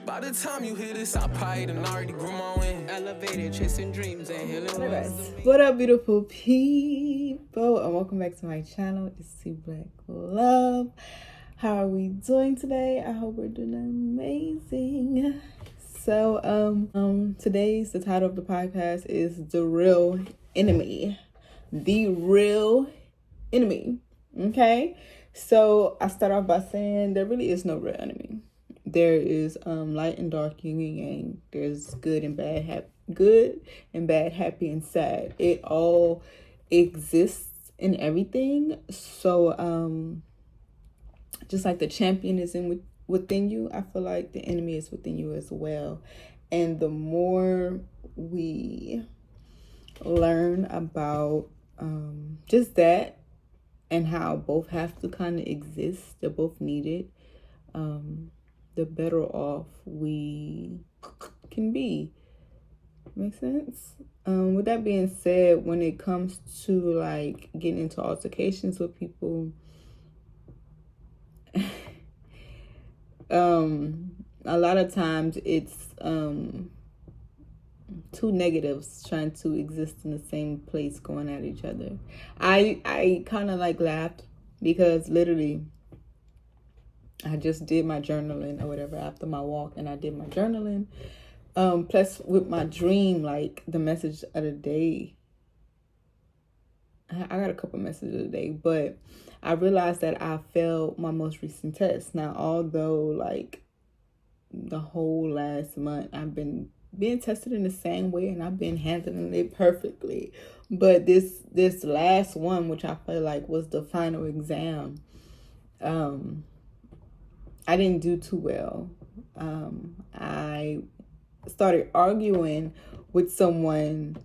By the time you hear this, I probably done already grew my wings. Elevated, chasing dreams and healing ways. What up, beautiful people, and welcome back to my channel. It's T Black Love. How are we doing today? I hope we're doing amazing. So today's the title of the podcast is The Real Enemy. The Real Enemy. Okay, so I start off by saying there really is no real enemy. There is light and dark, yin and yang. There's good and bad, happy and sad. It all exists in everything. So just like the champion is within you, I feel like the enemy is within you as well. And the more we learn about just that and how both have to kind of exist, they're both needed, the better off we can be. Make sense? With that being said, when it comes to like getting into altercations with people, a lot of times it's two negatives trying to exist in the same place going at each other. I kind of like laughed because literally I just did my journaling or whatever after my walk, and I did my journaling. Plus with my dream, like the message of the day, I got a couple messages of the day, but I realized that I failed my most recent test. Now, although like the whole last month I've been being tested in the same way and I've been handling it perfectly, but this last one, which I feel like was the final exam, I didn't do too well. I started arguing with someone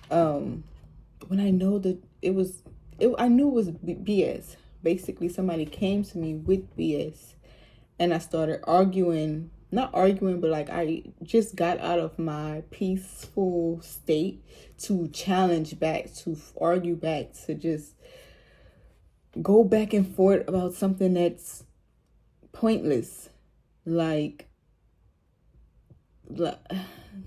when I know that I knew it was BS. Basically, somebody came to me with BS, and I started arguing. Not arguing, but like I just got out of my peaceful state to challenge back, to argue back, to just go back and forth about something that's pointless, like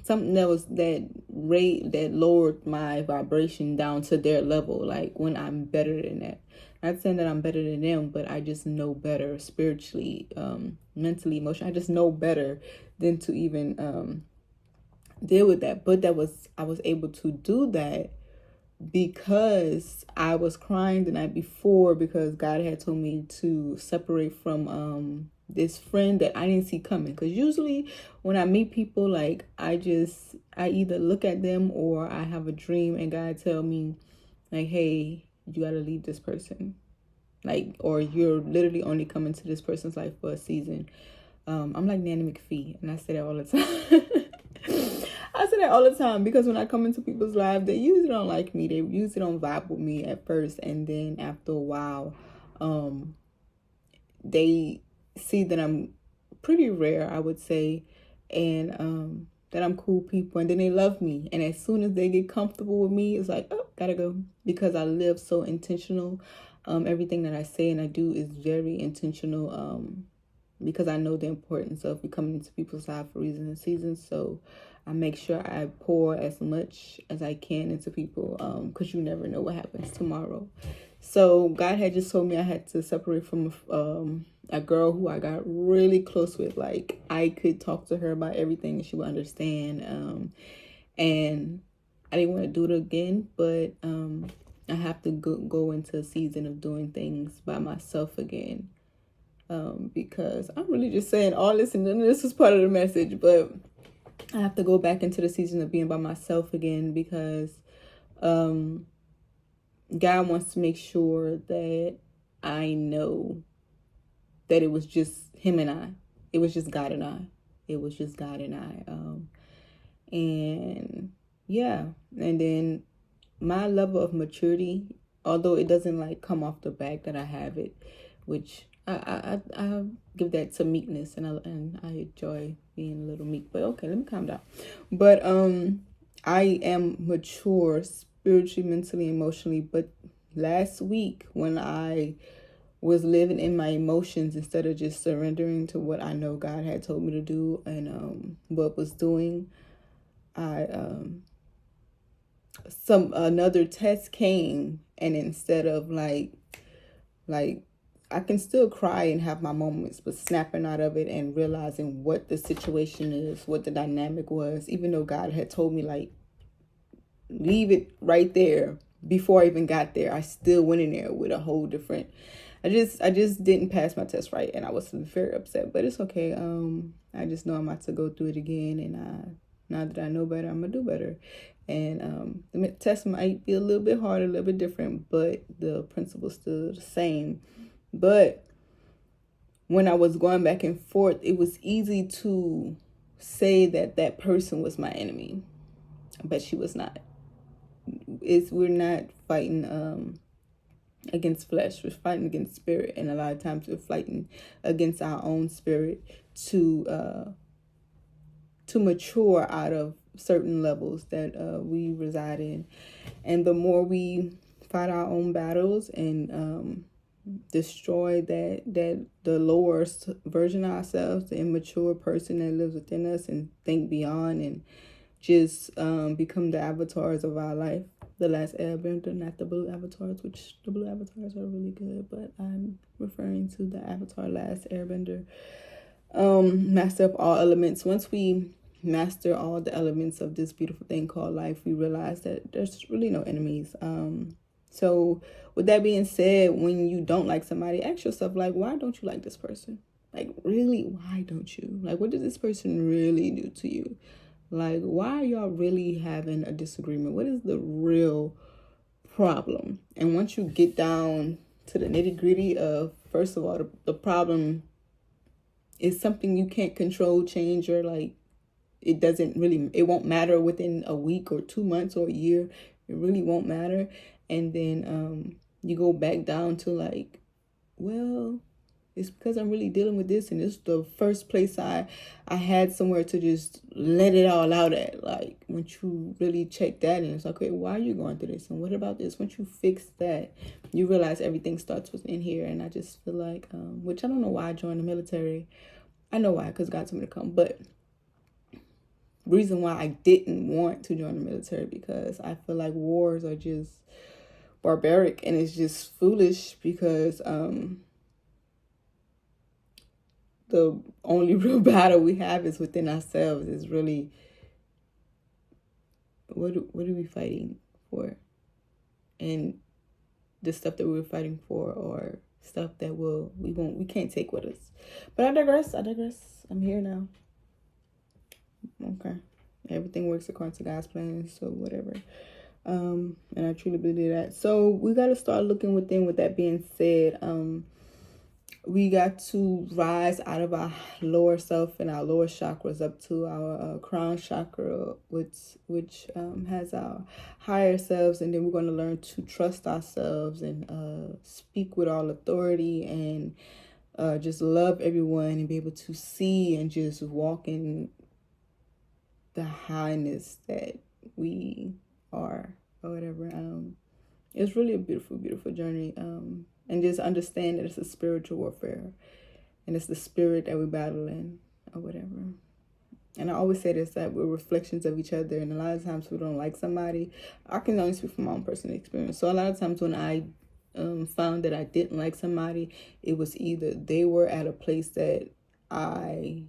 something that lowered my vibration down to their level, like when I'm better than that. Not saying that I'm better than them, but I just know better spiritually, mentally, emotionally. I just know better than to even deal with that. But I was able to do that because I was crying the night before because God had told me to separate from this friend that I didn't see coming. Because usually when I meet people, like I either look at them or I have a dream and God tell me like, hey, you gotta leave this person, like, or you're literally only coming to this person's life for a season. I'm like Nanny McPhee, and I say that all the time. I say that all the time because when I come into people's lives, they usually don't like me. They usually don't vibe with me at first, and then after a while, they see that I'm pretty rare, I would say, and that I'm cool people, and then they love me. And as soon as they get comfortable with me, it's like, oh, gotta go, because I live so intentional. Everything that I say and I do is very intentional, because I know the importance of becoming into people's lives for reasons and seasons. So I make sure I pour as much as I can into people, because you never know what happens tomorrow. So God had just told me I had to separate from a girl who I got really close with. Like I could talk to her about everything and she would understand. And I didn't want to do it again, but I have to go into a season of doing things by myself again. Because I'm really just saying all this, and this is part of the message, but I have to go back into the season of being by myself again because God wants to make sure that I know that it was just him and I. It was just God and I. It was just God and I. And yeah, and then my level of maturity, although it doesn't like come off the back that I have it, which I give that to meekness, and I enjoy being a little meek. But okay, let me calm down. But I am mature spiritually, mentally, emotionally. But last week when I was living in my emotions instead of just surrendering to what I know God had told me to do and what was doing. Another test came, and instead of like I can still cry and have my moments, but snapping out of it and realizing what the situation is, what the dynamic was, even though God had told me like leave it right there before I even got there, I still went in there with a whole different. I just didn't pass my test right, and I was very upset. But it's okay. I just know I'm about to go through it again, and now that I know better, I'm gonna do better. And the test might be a little bit harder, a little bit different, but the principle's still the same. But when I was going back and forth, it was easy to say that that person was my enemy, but she was not. We're not fighting against flesh. We're fighting against spirit, and a lot of times we're fighting against our own spirit to mature out of certain levels that we reside in. And the more we fight our own battles and destroy that the lower version of ourselves, the immature person that lives within us, and think beyond and just become the avatars of our life. The Last Airbender, not the blue avatars, which the blue avatars are really good, but I'm referring to the Avatar Last Airbender. Master of all elements. Once we master all the elements of this beautiful thing called life, we realize that there's really no enemies. So with that being said, when you don't like somebody, ask yourself, like, why don't you like this person? Like, really, why don't you? Like, what does this person really do to you? Like, why are y'all really having a disagreement? What is the real problem? And once you get down to the nitty gritty of, first of all, the problem is something you can't control, change, or like, it won't matter within a week or 2 months or a year. It really won't matter. And then you go back down to like, well, it's because I'm really dealing with this, and it's the first place I had somewhere to just let it all out at. Like, once you really check that, and it's like, okay, why are you going through this? And what about this? Once you fix that, you realize everything starts within here. And I just feel like, which I don't know why I joined the military. I know why, because God told me to come. But reason why I didn't want to join the military, because I feel like wars are just barbaric, and it's just foolish, because the only real battle we have is within ourselves. Is really, what are we fighting for? And the stuff that we're fighting for, or stuff that we can't take with us. But I digress. I'm here now. Okay. Everything works according to God's plan, so whatever. And I truly believe that. So we got to start looking within. With that being said, we got to rise out of our lower self and our lower chakras up to our crown chakra, which has our higher selves. And then we're going to learn to trust ourselves and speak with all authority and just love everyone and be able to see and just walk in the highness that we are, or whatever. It's really a beautiful, beautiful journey. And just understand that it's a spiritual warfare, and it's the spirit that we battle in, or whatever. And I always say this, that we're reflections of each other, and a lot of times we don't like somebody. I can only speak from my own personal experience. So a lot of times when I found that I didn't like somebody, it was either they were at a place that I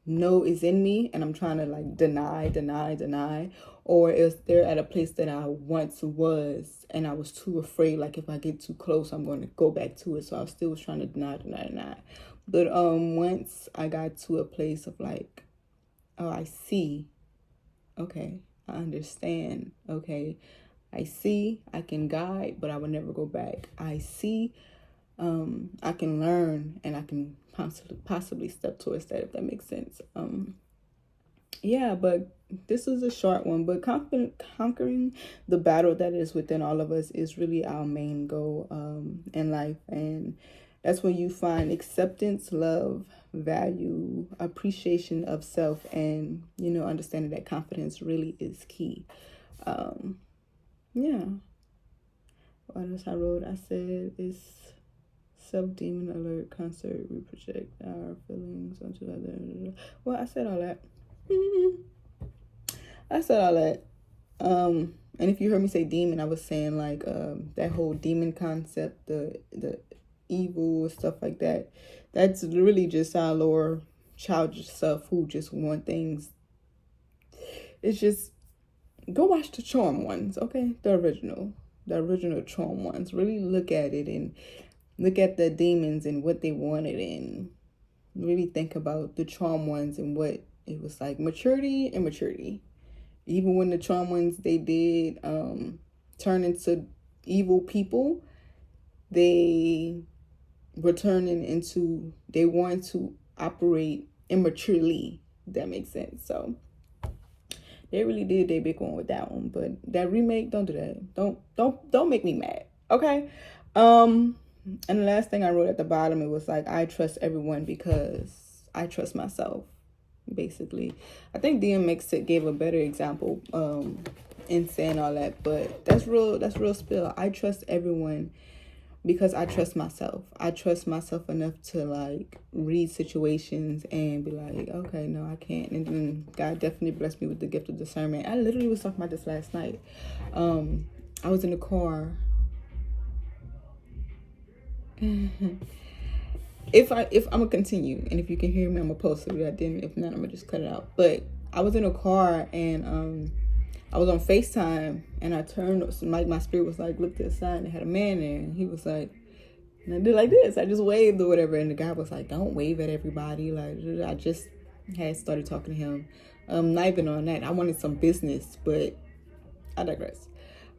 know is in me, and I'm trying to like deny, or if they're at a place that I once was, and I was too afraid, like if I get too close, I'm going to go back to it. So I still was trying to deny. But once I got to a place of like, oh, I see, okay, I understand, okay, I see, I can guide, but I will never go back. I see, I can learn, and I can possibly step towards that, if that makes sense. Yeah, but this is a short one, but conquering the battle that is within all of us is really our main goal in life. And that's when you find acceptance, love, value, appreciation of self, and, understanding that confidence really is key. Yeah. What else I wrote? I said it's Self-demon alert concert. We project our feelings onto others. Well, I said all that. I said all that. And if you heard me say demon, I was saying like that whole demon concept, the evil stuff like that. That's really just our lower childish self who just want things. It's just, go watch the Charm ones, okay? The original Charm ones. Really look at it and look at the demons and what they wanted, and really think about the Charm ones and what it was like. Maturity. Even when the Charm ones, they did turn into evil people, they were turning into, they wanted to operate immaturely. If that makes sense. So they really did their big one with that one. But that remake, don't do that. Don't make me mad. Okay. And the last thing I wrote at the bottom, it was like, I trust everyone because I trust myself. Basically, I think DMX gave a better example in saying all that, but that's real spill. I trust everyone because I trust myself. I trust myself enough to like read situations and be like, okay, no, I can't. And then God definitely blessed me with the gift of discernment. I literally was talking about this last night. I was in the car. If I'm gonna continue, and if you can hear me, I'm gonna post it. I didn't. If not, I'm gonna just cut it out. But I was in a car and I was on FaceTime, and I turned, like my spirit was like, look to the side, and it had a man there, and he was like, and I did like this. I just waved or whatever, and the guy was like, don't wave at everybody. Like, I just had started talking to him. Not even on that. I wanted some business, but I digress.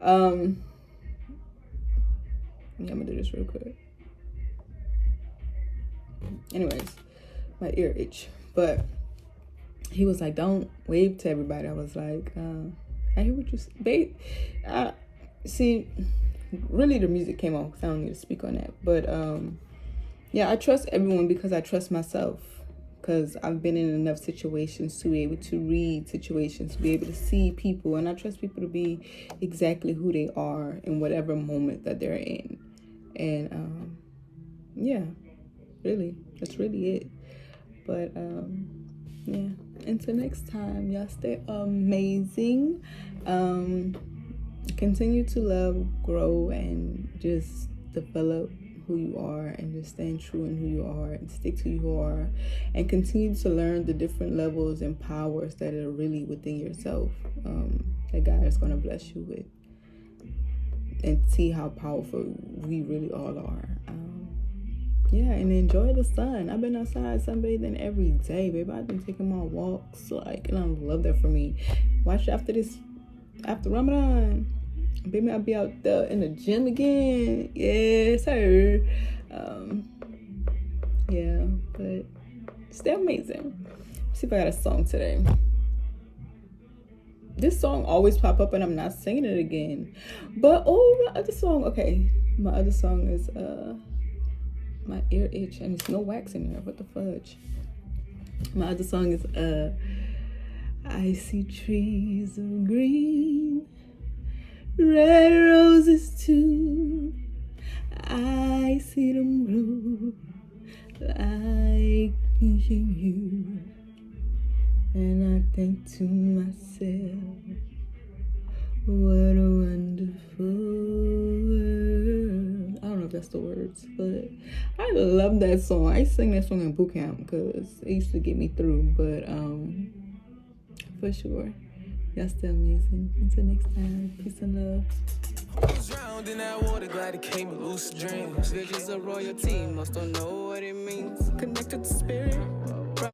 Yeah, I'm gonna do this real quick. Anyways, my ear itch. But he was like, don't wave to everybody. I was like, I hear what you say. See, really the music came on because I don't need to speak on that. But yeah, I trust everyone because I trust myself. Because I've been in enough situations to be able to read situations, to be able to see people. And I trust people to be exactly who they are in whatever moment that they're in. And yeah. Really, that's really it. But yeah, until next time, y'all stay amazing. Continue to love, grow, and just develop who you are, and just stand true in who you are, and stick to who you are, and continue to learn the different levels and powers that are really within yourself, that God is going to bless you with, and see how powerful we really all are. Yeah, and enjoy the sun. I've been outside sunbathing every day, baby. I've been taking my walks, like, and I love that for me. Watch after Ramadan, baby, I'll be out there in the gym again. Yes, sir. Yeah, but stay amazing. Let's see if I got a song today. This song always pop up and I'm not singing it again. But my other song, okay. My other song is my ear itch, and there's no wax in there. What the fudge? My other song is I see trees of green, red roses too. I see them grow like you, and I think to myself, what a wonderful world. I don't know if that's the words, but I love that song. I sing that song in boot camp because it used to get me through. But for sure, y'all still amazing. Until next time, peace and love. Drowned in that water, glad it came with lucid dreams. Visions of royalty, most don't know what it means. Connected to spirit.